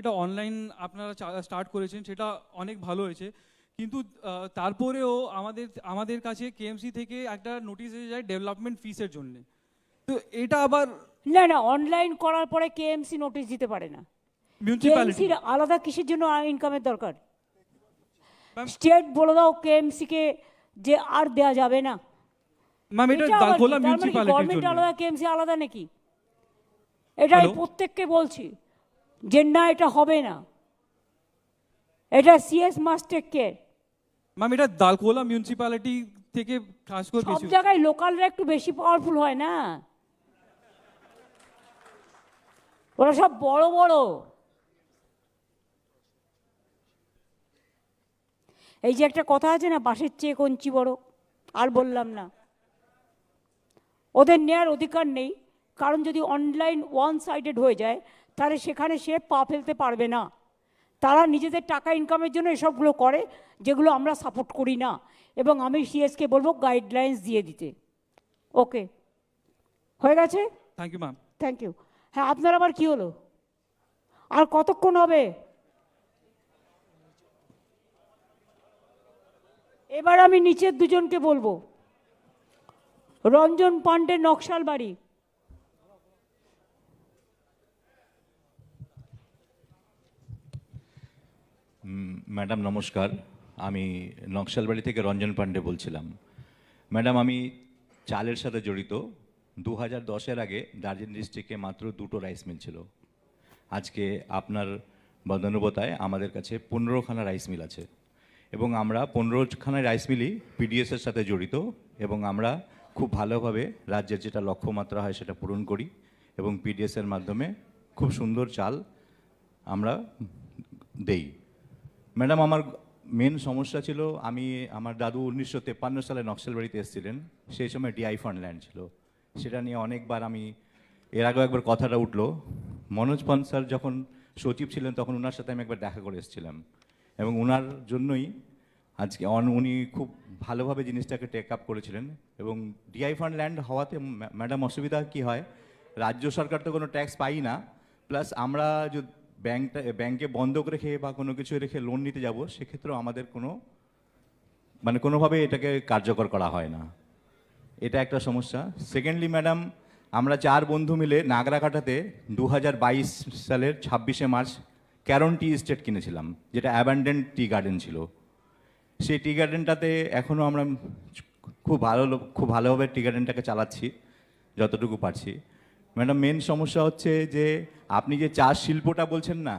এটা অনলাইন আপনারা স্টার্ট করেছেন, সেটা অনেক ভালো হয়েছে। কিন্তু তারপরেও আমাদের কাছে কেএমসি থেকে একটা নোটিশ এসে যায় ডেভেলপমেন্ট ফিসের জন্য। তো এটা আবার না না, অনলাইন করার পরে কেএমসি নোটিশ দিতে পারে না। মিউনিসিপ্যালিটি কেএমসির আলাদা কিসের জন্য ইনকামের দরকার? স্টেট বলে দাও কেএমসিকে যে আর দেয়া যাবে না। ম্যাম, এটা এটা আবার কি? দালখোলা তার মানে মিউনিসিপ্যালিটির গভর্নমেন্ট জন্য। আলাদা কেএমসি আলাদা নাকি? এটা আমি Hello? প্রত্যেককে বলছি যে না, এটা হবে না। এটা CS must take care. Ma'am, এটা দালখোলা মিউনিসিপ্যালিটি থেকে কাজ করে সব বেশি। জায়গায় লোকালরা একটু বেশি পাওয়ারফুল হয় না, ওরা সব বড় বড়। এই যে একটা কথা আছে না, বাঁশের চেয়ে কঞ্চি বড়, আর বললাম না। ওদের নেয়ার অধিকার নেই, কারণ যদি অনলাইন ওয়ান সাইডেড হয়ে যায় তাহলে সেখানে সে পা ফেলতে পারবে না। তারা নিজেদের টাকা ইনকামের জন্য এসবগুলো করে, যেগুলো আমরা সাপোর্ট করি না। এবং আমি সিএসকে বলবো গাইডলাইন্স দিয়ে দিতে। ওকে, হয়ে গেছে? Thank you ma'am. Thank you. হ্যাঁ, আপনার আবার কি হলো? আর কতক্ষণ হবে? এবার আমি নিচের দুজনকে বলবো। রঞ্জন পান্ডে, নকশাল বাড়ি। ম্যাডাম নমস্কার, আমি নকশালবাড়ি থেকে রঞ্জন পান্ডে বলছিলাম। ম্যাডাম, আমি চালের সাথে জড়িত। 2010-এর আগে দার্জিলিং ডিস্ট্রিক্টে মাত্র 2টো রাইস মিল ছিল। আজকে আপনার বদানুবতায় আমাদের কাছে 15খানা রাইস মিল আছে, এবং আমরা 15খানা রাইস মিলই পিডিএসের সাথে জড়িত, এবং আমরা খুব ভালোভাবে রাজ্যের যেটা লক্ষ্যমাত্রা হয় সেটা পূরণ করি, এবং পিডিএসের মাধ্যমে খুব সুন্দর চাল আমরা দেই। ম্যাডাম, আমার মেন সমস্যা ছিল, আমার দাদু 1953 সালে নকশালবাড়িতে এসেছিলেন। সেই সময় ডিআই ফান্ড ল্যান্ড ছিল। সেটা নিয়ে অনেকবার এর আগেও একবার কথাটা উঠলো। মনোজ পান স্যার যখন সচিব ছিলেন তখন ওনার সাথে আমি একবার দেখা করে এসেছিলাম, এবং ওনার জন্যই আজকে উনি খুব ভালোভাবে জিনিসটাকে টেক আপ করেছিলেন। এবং ডিআই ফান্ড ল্যান্ড হওয়াতে ম্যাডাম অসুবিধা কি হয়, রাজ্য সরকার তো কোনো ট্যাক্স পাই না, প্লাস আমরা যদি ব্যাংকে বন্ধক রেখে বা কোনো কিছু রেখে লোন নিতে যাব, সেক্ষেত্রেও আমাদের কোনোভাবে এটাকে কার্যকর করা হয় না। এটা একটা সমস্যা। সেকেন্ডলি ম্যাডাম, আমরা 4 বন্ধু মিলে নাগরাকাটাতে 2022 সালের 26শে মার্চ ক্যারন টি এস্টেট কিনেছিলাম, যেটা অ্যাবান্ডেন্ট টি গার্ডেন ছিল। সেই টি গার্ডেনটাতে এখনও আমরা খুব ভালোভাবে টি গার্ডেনটাকে চালাচ্ছি যতটুকু পারছি। ম্যাডাম, মেন সমস্যা হচ্ছে যে আপনি যে চা শিল্পটা বলছেন না,